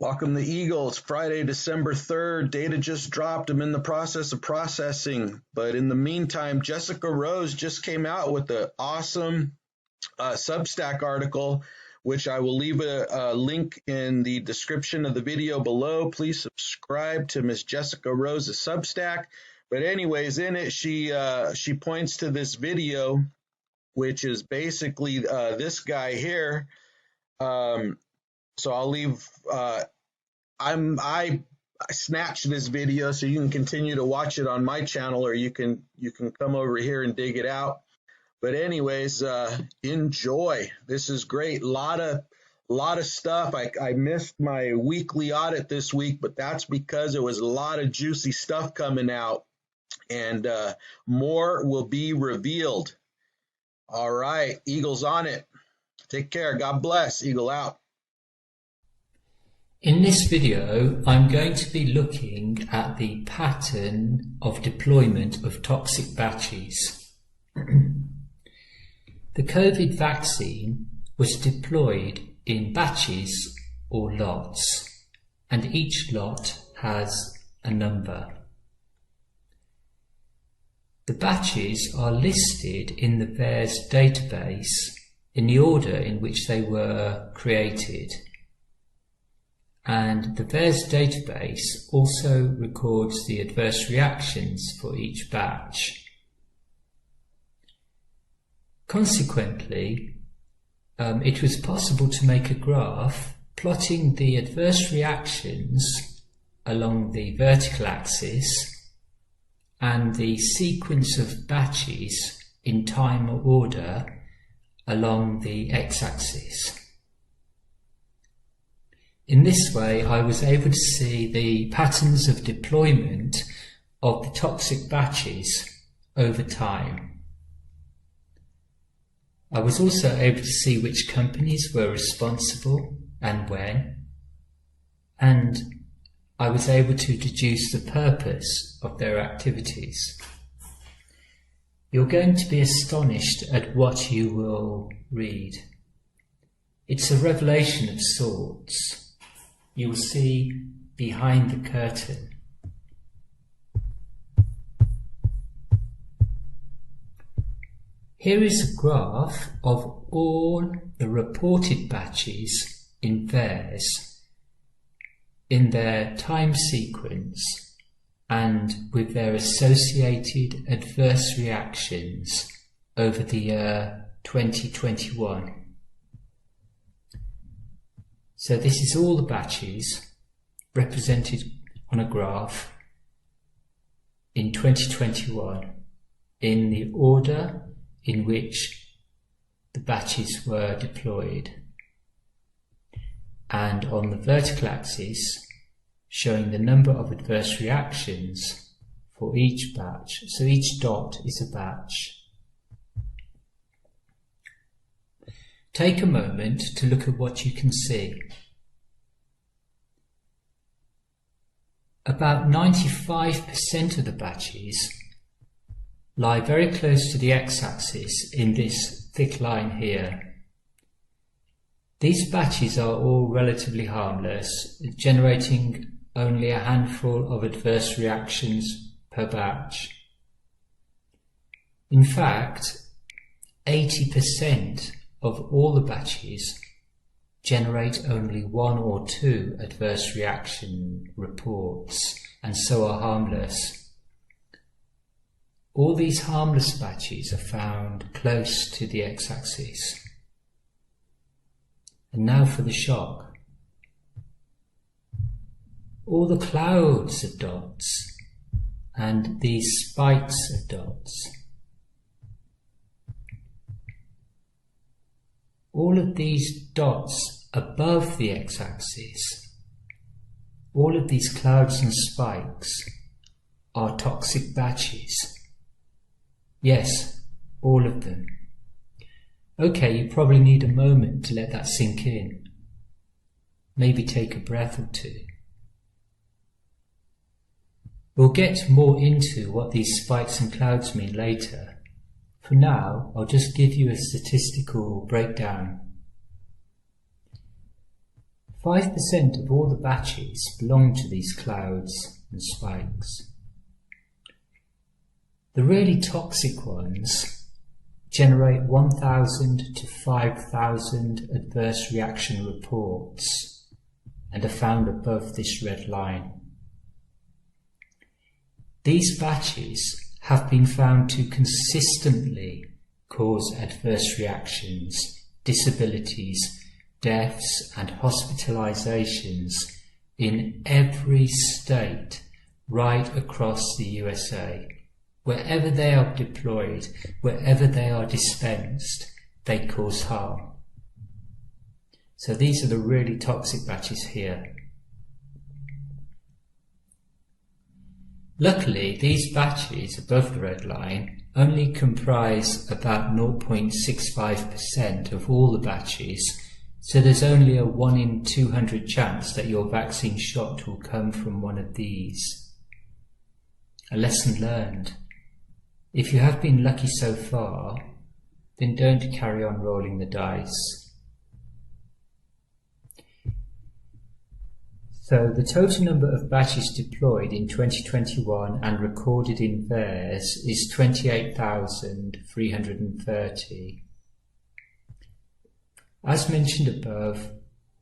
Welcome the Eagles. Friday, December 3rd. Data just dropped. I'm in the process of processing. But in the meantime, Jessica Rose just came out with an awesome Substack article, which I will leave a link in the description of the video below. Please subscribe to Miss Jessica Rose's Substack. But anyways, in it, she points to this video, which is basically this guy here. So I'll leave. I snatched this video, so you can continue to watch it on my channel, or you can come over here and dig it out. But anyways, enjoy. This is great. Lot of stuff. I missed my weekly audit this week, but that's because there was a lot of juicy stuff coming out, and more will be revealed. All right, Eagles on it. Take care. God bless. Eagle out. In this video, I'm going to be looking at the pattern of deployment of toxic batches. The COVID vaccine was deployed in batches or lots, and each lot has a number. The batches are listed in the VAx database in the order in which they were created. And the VAx database also records the adverse reactions for each batch. Consequently, it was possible to make a graph plotting the adverse reactions along the vertical axis and the sequence of batches in time order along the x-axis. In this way, I was able to see the patterns of deployment of the toxic batches over time. I was also able to see which companies were responsible and when, and I was able to deduce the purpose of their activities. You're going to be astonished at what you will read. It's a revelation of sorts. You will see behind the curtain. Here is a graph of all the reported batches in VAx in their time sequence and with their associated adverse reactions over the year 2021. So this is all the batches represented on a graph in 2021 in the order in which the batches were deployed, and on the vertical axis showing the number of adverse reactions for each batch. So each dot is a batch. Take a moment to look at what you can see. About 95% of the batches lie very close to the x-axis in this thick line here. These batches are all relatively harmless, generating only a handful of adverse reactions per batch. In fact, 80% of all the batches generate only one or two adverse reaction reports and so are harmless. All these harmless batches are found close to the x-axis. And now for the shock. All the clouds of dots and these spikes of dots, all of these dots above the x-axis, all of these clouds and spikes are toxic batches. Yes, all of them. Okay, you probably need a moment to let that sink in. Maybe take a breath or two. We'll get more into what these spikes and clouds mean later. For now, I'll just give you a statistical breakdown. 5% of all the batches belong to these clouds and spikes. The really toxic ones generate 1,000 to 5,000 adverse reaction reports and are found above this red line. These batches have been found to consistently cause adverse reactions, disabilities, deaths and hospitalizations in every state right across the USA. Wherever they are deployed, wherever they are dispensed, they cause harm. So these are the really toxic batches here. Luckily, these batches above the red line only comprise about 0.65% of all the batches, so there's only a 1 in 200 chance that your vaccine shot will come from one of these. A lesson learned. If you have been lucky so far, then don't carry on rolling the dice. So the total number of batches deployed in 2021 and recorded in VAERS is 28,330. As mentioned above,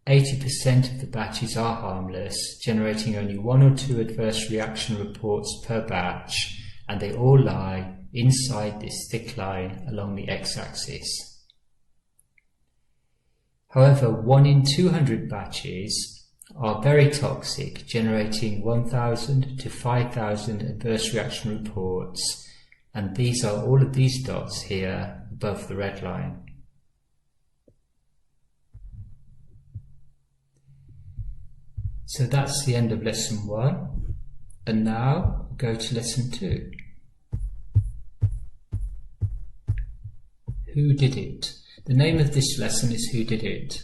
80% of the batches are harmless, generating only 1 or 2 adverse reaction reports per batch, and they all lie inside this thick line along the x-axis. However, 1 in 200 batches are very toxic, generating 1,000 to 5,000 adverse reaction reports, and these are all of these dots here above the red line. So that's the end of lesson 1, and now go to lesson 2. Who did it? The name of this lesson is Who Did It?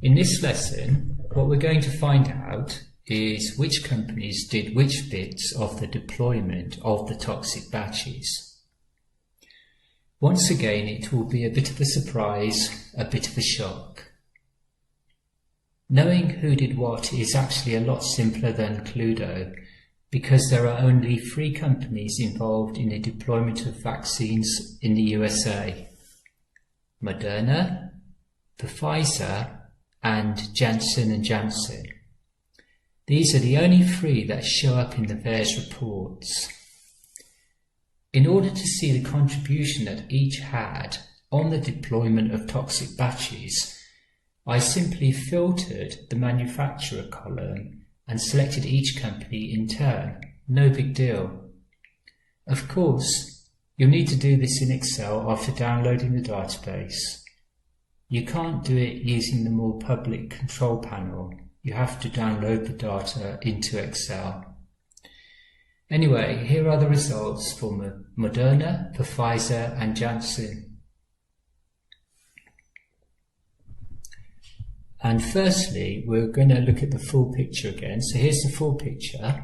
In this lesson, what we're going to find out is which companies did which bits of the deployment of the toxic batches. Once again, it will be a bit of a surprise, a bit of a shock. Knowing who did what is actually a lot simpler than Cluedo, because there are only 3 companies involved in the deployment of vaccines in the USA: Moderna, Pfizer, and Janssen & Janssen. These are the only 3 that show up in the VAERS reports. In order to see the contribution that each had on the deployment of toxic batches, I simply filtered the manufacturer column and selected each company in turn. No big deal. Of course, you'll need to do this in Excel after downloading the database. You can't do it using the more public control panel. You have to download the data into Excel. Anyway, here are the results for Moderna, Pfizer and Janssen. And firstly, we're going to look at the full picture again. So here's the full picture.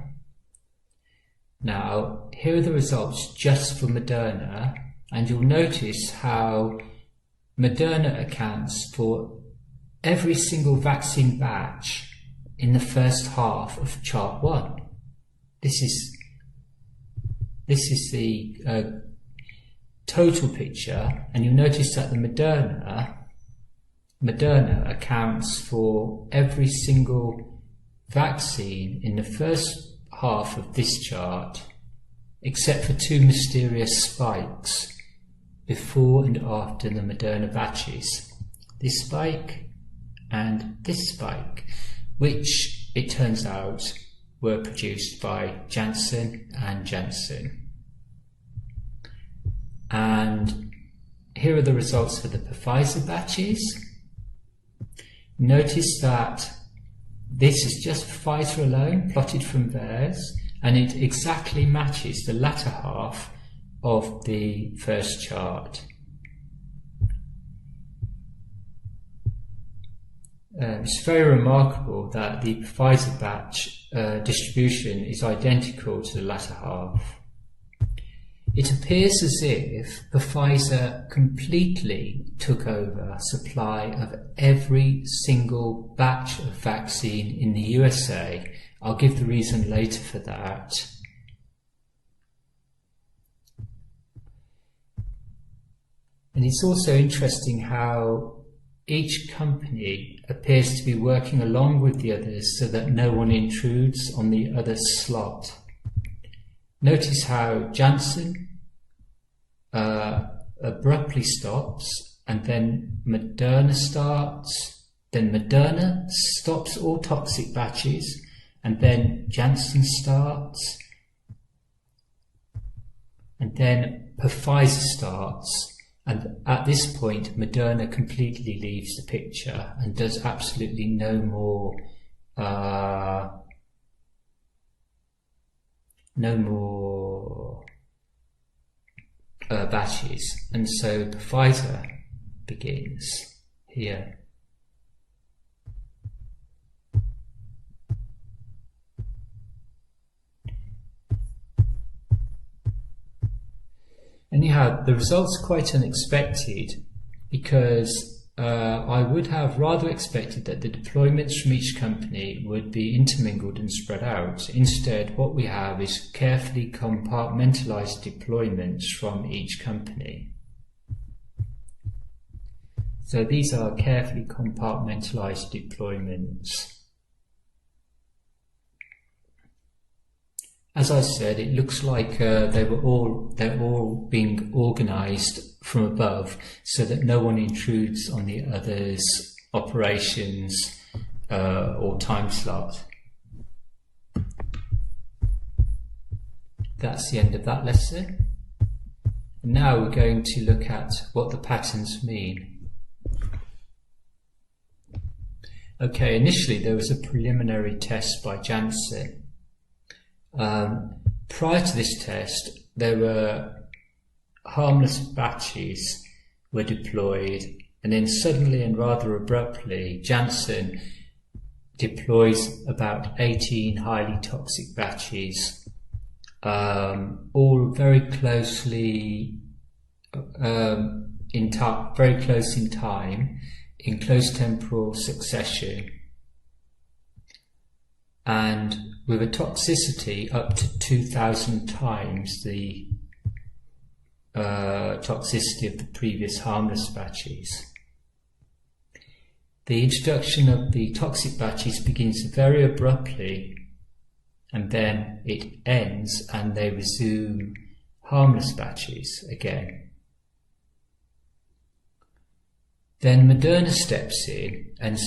Now, here are the results just for Moderna, and you'll notice how Moderna accounts for every single vaccine batch in the first half of chart 1. This is the total picture, and you'll notice that the Moderna accounts for every single vaccine in the first half of this chart, except for 2 mysterious spikes before and after the Moderna batches. This spike and this spike, which it turns out were produced by Janssen and Janssen. And here are the results for the Pfizer batches. Notice that this is just Pfizer alone, plotted from VAERS, and it exactly matches the latter half of the first chart. It's very remarkable that the Pfizer batch distribution is identical to the latter half. It appears as if Pfizer completely took over supply of every single batch of vaccine in the USA. I'll give the reason later for that. And it's also interesting how each company appears to be working along with the others so that no one intrudes on the other's slot. Notice how Janssen abruptly stops, and then Moderna starts, then Moderna stops all toxic batches, and then Janssen starts, and then Pfizer starts. And at this point, Moderna completely leaves the picture and does absolutely no more batches. And so Pfizer begins here. Anyhow, the results are quite unexpected because I would have rather expected that the deployments from each company would be intermingled and spread out. Instead, what we have is carefully compartmentalized deployments from each company. So these are carefully compartmentalized deployments. As I said, it looks like they're all being organized from above so that no one intrudes on the other's operations or time slot. That's the end of that lesson. Now we're going to look at what the patterns mean. Okay, initially there was a preliminary test by Janssen. Prior to this test, there were harmless batches were deployed, and then suddenly and rather abruptly, Janssen deploys about 18 highly toxic batches, all very closely very close in time, in close temporal succession, and with a toxicity up to 2,000 times the toxicity of the previous harmless batches. The introduction of the toxic batches begins very abruptly, and then it ends and they resume harmless batches again. Then Moderna steps in and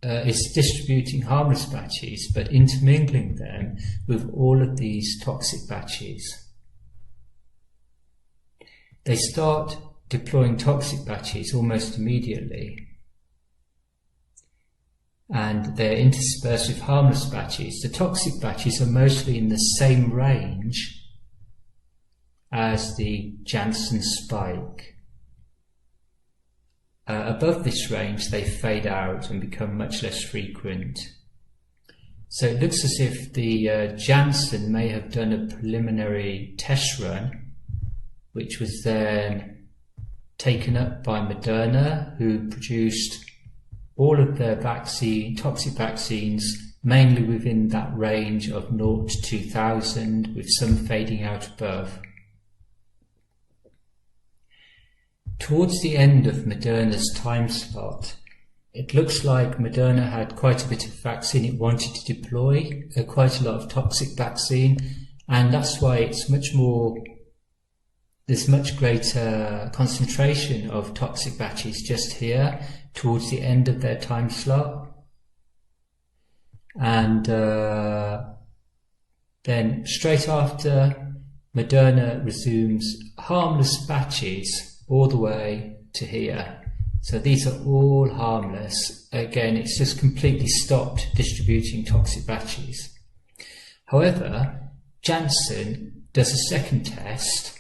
is distributing harmless batches, but intermingling them with all of these toxic batches. They start deploying toxic batches almost immediately, and they're interspersed with harmless batches. The toxic batches are mostly in the same range as the Janssen spike. Above this range, they fade out and become much less frequent. So it looks as if the Janssen may have done a preliminary test run, which was then taken up by Moderna, who produced all of their toxic vaccines, mainly within that range of 0 to 2,000, with some fading out above. Towards the end of Moderna's time slot, it looks like Moderna had quite a bit of vaccine it wanted to deploy, quite a lot of toxic vaccine, and that's why there's much greater concentration of toxic batches just here towards the end of their time slot. And then straight after, Moderna resumes harmless batches all the way to here. So these are all harmless. Again, it's just completely stopped distributing toxic batches. However, Janssen does a second test.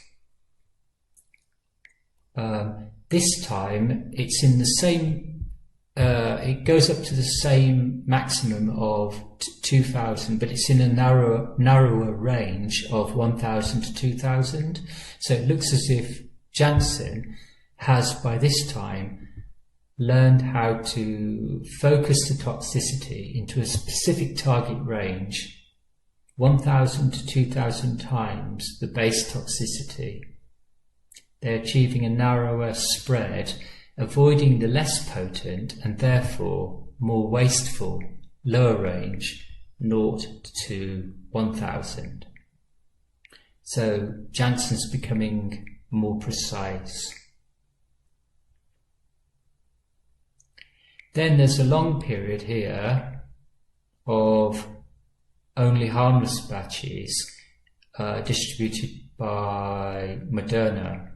This time it's in the same, it goes up to the same maximum of 2,000, but it's in a narrower range of 1,000 to 2,000. So it looks as if Janssen has, by this time, learned how to focus the toxicity into a specific target range, 1,000 to 2,000 times the base toxicity. They're achieving a narrower spread, avoiding the less potent and therefore more wasteful lower range 0 to 1,000. So Janssen's becoming more precise. Then there's a long period here of only harmless batches distributed by Moderna.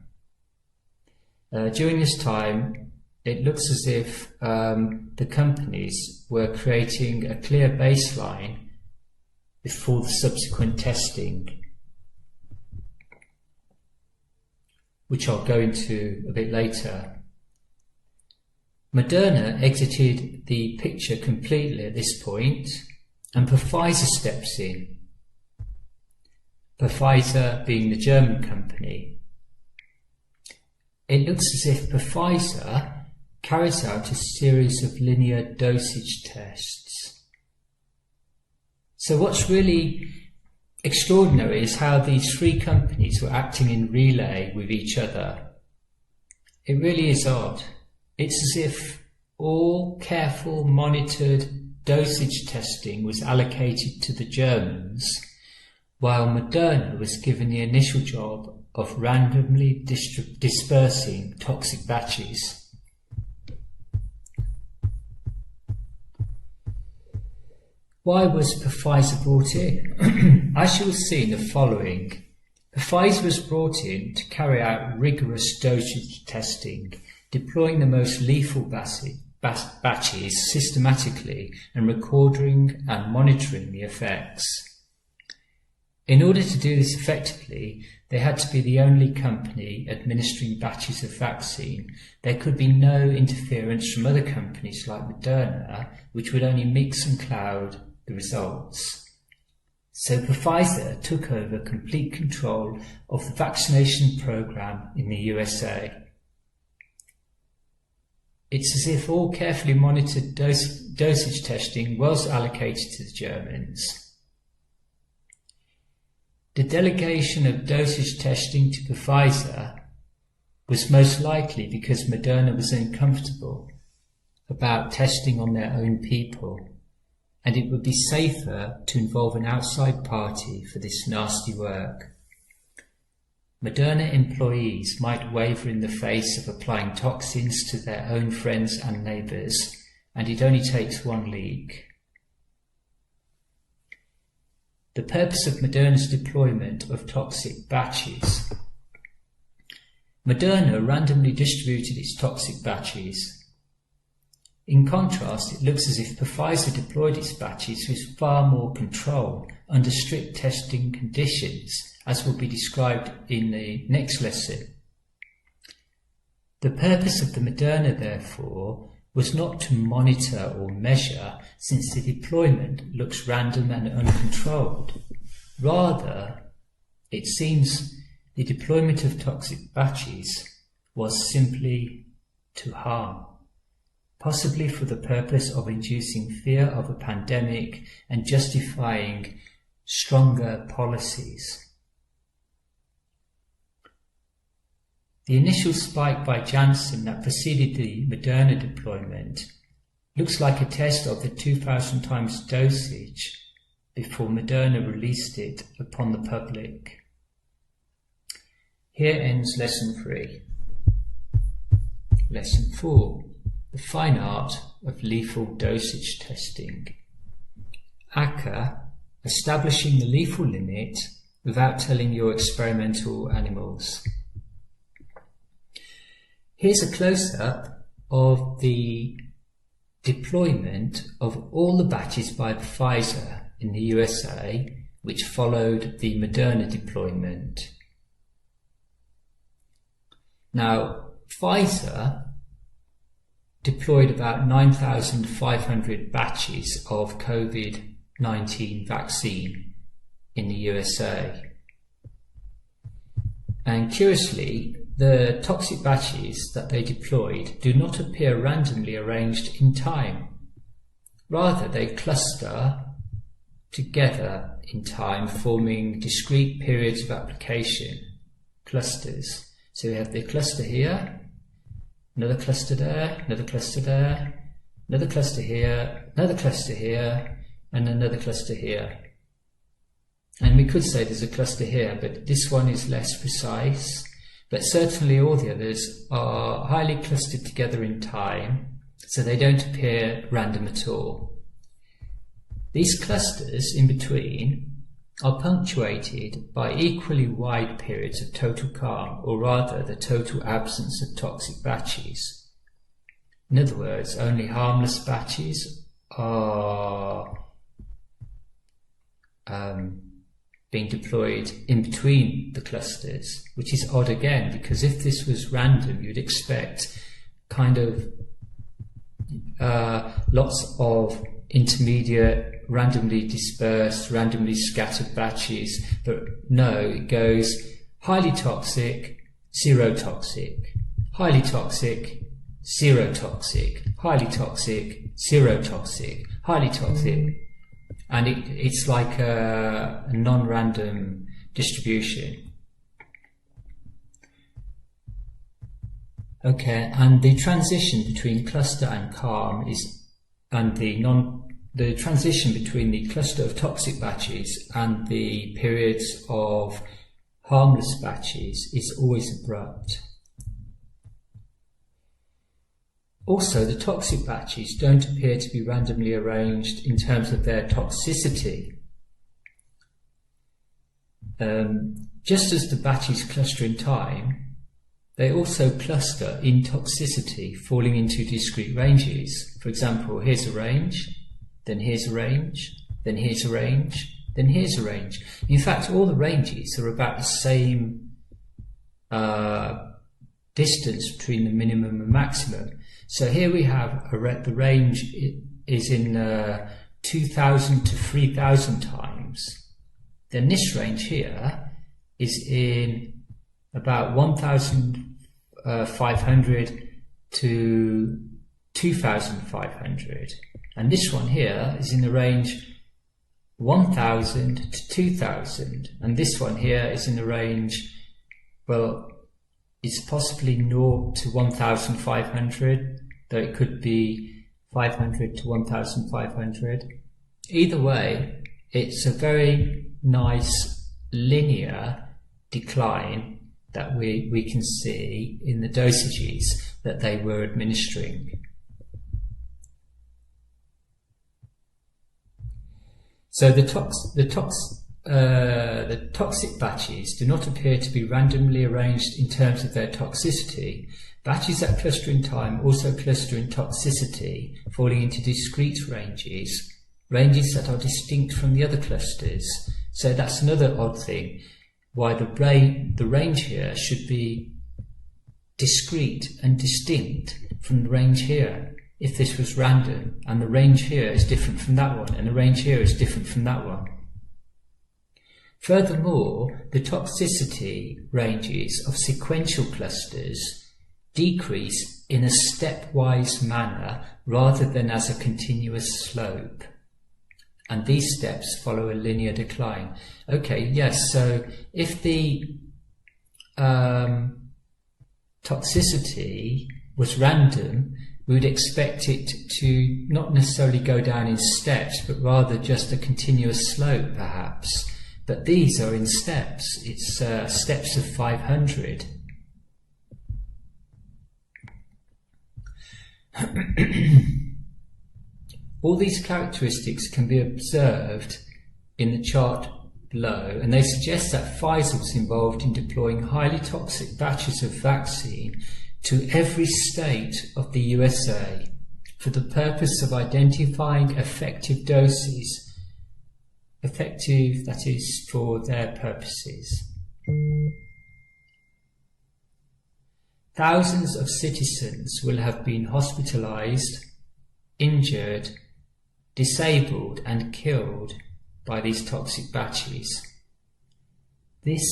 During this time, it looks as if the companies were creating a clear baseline before the subsequent testing, which I'll go into a bit later. Moderna exited the picture completely at this point, and Pfizer steps in. Pfizer being the German company. It looks as if Pfizer carries out a series of linear dosage tests. So what's really extraordinary is how these three companies were acting in relay with each other. It really is odd. It's as if all careful, monitored dosage testing was allocated to the Germans, while Moderna was given the initial job of randomly dispersing toxic batches. Why was Pfizer brought in? As you will see in the following, Pfizer was brought in to carry out rigorous dosage testing, deploying the most lethal batches systematically and recording and monitoring the effects. In order to do this effectively, they had to be the only company administering batches of vaccine. There could be no interference from other companies like Moderna, which would only mix and cloud the results. So Pfizer took over complete control of the vaccination program in the USA. It's as if all carefully monitored dosage testing was allocated to the Germans. The delegation of dosage testing to Pfizer was most likely because Moderna was uncomfortable about testing on their own people, and it would be safer to involve an outside party for this nasty work. Moderna employees might waver in the face of applying toxins to their own friends and neighbours, and it only takes one leak. The purpose of Moderna's deployment of toxic batches. Moderna randomly distributed its toxic batches. In contrast, it looks as if Pfizer deployed its batches with far more control under strict testing conditions, as will be described in the next lesson. The purpose of the Moderna, therefore, was not to monitor or measure, since the deployment looks random and uncontrolled. Rather, it seems the deployment of toxic batches was simply to harm, possibly for the purpose of inducing fear of a pandemic and justifying stronger policies. The initial spike by Janssen that preceded the Moderna deployment looks like a test of the 2,000 times dosage before Moderna released it upon the public. Here ends Lesson 3. Lesson 4. The Fine Art of Lethal Dosage Testing. ACA, establishing the lethal limit without telling your experimental animals. Here's a close-up of the deployment of all the batches by Pfizer in the USA, which followed the Moderna deployment. Now, Pfizer deployed about 9,500 batches of COVID-19 vaccine in the USA. And curiously, the toxic batches that they deployed do not appear randomly arranged in time. Rather, they cluster together in time, forming discrete periods of application, clusters. So we have the cluster here, another cluster there, another cluster there, another cluster here, another cluster here, and another cluster here. And we could say there's a cluster here, but this one is less precise. But certainly all the others are highly clustered together in time, so they don't appear random at all. These clusters in between are punctuated by equally wide periods of total calm, or rather the total absence of toxic batches. In other words, only harmless batches are being deployed in between the clusters, which is odd again, because if this was random, you'd expect kind of lots of intermediate, randomly dispersed, randomly scattered batches, but no, it goes highly toxic, serotoxic, highly toxic, serotoxic, highly toxic, serotoxic, highly toxic, and it's like a non-random distribution. Okay, and the transition between cluster and calm is, and the transition between the cluster of toxic batches and the periods of harmless batches is always abrupt. Also, the toxic batches don't appear to be randomly arranged in terms of their toxicity. Just as the batches cluster in time, they also cluster in toxicity, falling into discrete ranges. For example, here's a range, then here's a range, then here's a range, then here's a range. In fact, all the ranges are about the same distance between the minimum and maximum. So here we have the range is in 2,000 to 3,000 times. Then this range here is in about 1,500 to 2,500. And this one here is in the range 1,000 to 2,000. And this one here is in the range, well, it's possibly 0 to 1,500, though it could be 500 to 1,500. Either way, it's a very nice linear decline that we can see in the dosages that they were administering. So the toxic batches do not appear to be randomly arranged in terms of their toxicity. Batches that cluster in time also cluster in toxicity, falling into discrete ranges that are distinct from the other clusters. So that's another odd thing, why the range here should be discrete and distinct from the range here. If this was random, and the range here is different from that one, and the range here is different from that one. Furthermore, the toxicity ranges of sequential clusters decrease in a stepwise manner rather than as a continuous slope. And these steps follow a linear decline. Okay, yes, so if the toxicity was random, we would expect it to not necessarily go down in steps, but rather just a continuous slope, perhaps. But these are in steps. It's steps of 500. All these characteristics can be observed in the chart below, and they suggest that Pfizer was involved in deploying highly toxic batches of vaccine to every state of the USA for the purpose of identifying effective doses. Effective, that is, for their purposes. thousands of citizens will have been hospitalized, injured, disabled and killed by these toxic batches. This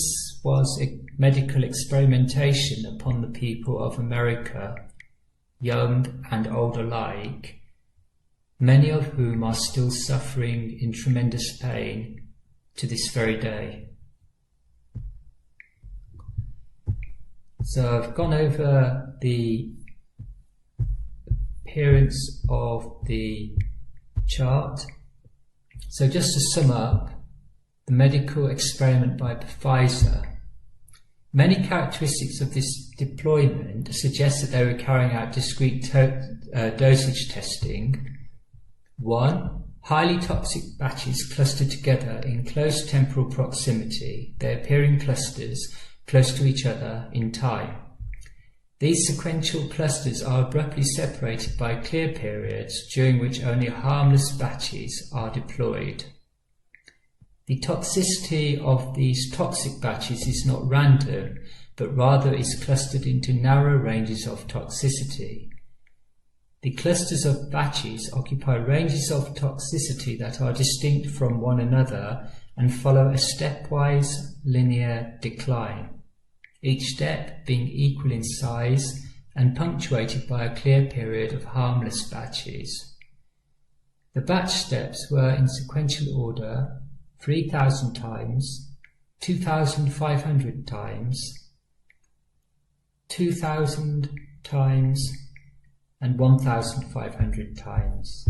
was a medical experimentation upon the people of America, young and old alike, many of whom are still suffering in tremendous pain to this very day. So I've gone over the appearance of the chart. So just to sum up, the medical experiment by Pfizer. Many characteristics of this deployment suggest that they were carrying out discrete dosage testing. 1. Highly toxic batches clustered together in close temporal proximity. They appear in clusters close to each other in time. These sequential clusters are abruptly separated by clear periods during which only harmless batches are deployed. The toxicity of these toxic batches is not random, but rather is clustered into narrow ranges of toxicity. The clusters of batches occupy ranges of toxicity that are distinct from one another and follow a stepwise linear decline, each step being equal in size and punctuated by a clear period of harmless batches. The batch steps were in sequential order 3,000 times, 2,500 times, 2,000 times, and 1,500 times.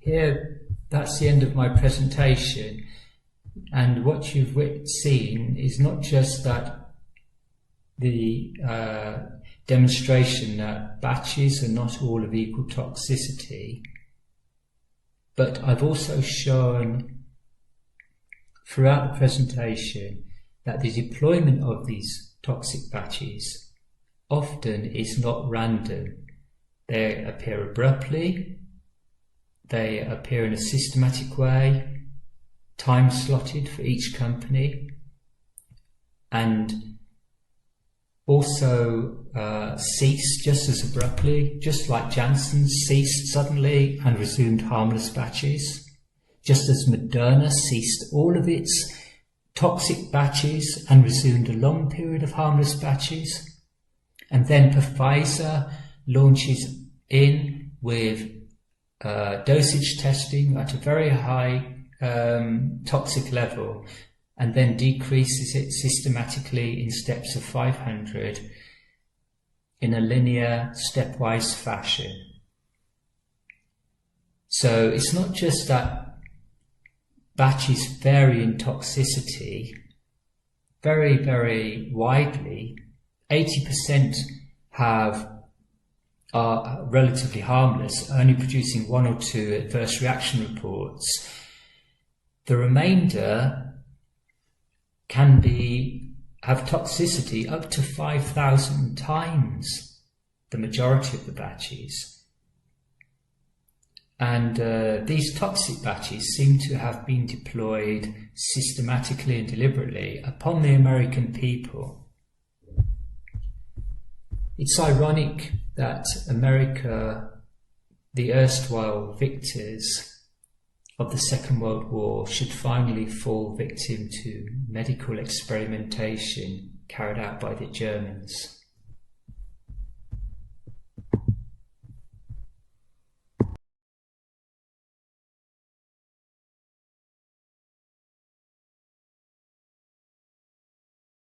Here, that's the end of my presentation, and what you've seen is not just that the demonstration that batches are not all of equal toxicity, but I've also shown throughout the presentation that the deployment of these toxic batches often is not random. They appear abruptly, they appear in a systematic way, time slotted for each company, and also cease just as abruptly, just like Janssen's ceased suddenly and resumed harmless batches, just as Moderna ceased all of its toxic batches and resumed a long period of harmless batches. And then Pfizer launches in with dosage testing at a very high toxic level, and then decreases it systematically in steps of 500 in a linear, stepwise fashion. So it's not just that batches vary in toxicity very, very widely. 80% are relatively harmless, only producing 1 or 2 adverse reaction reports. The remainder can have toxicity up to 5,000 times the majority of the batches. And these toxic batches seem to have been deployed systematically and deliberately upon the American people. It's ironic that America, the erstwhile victors of the Second World War, should finally fall victim to medical experimentation carried out by the Germans.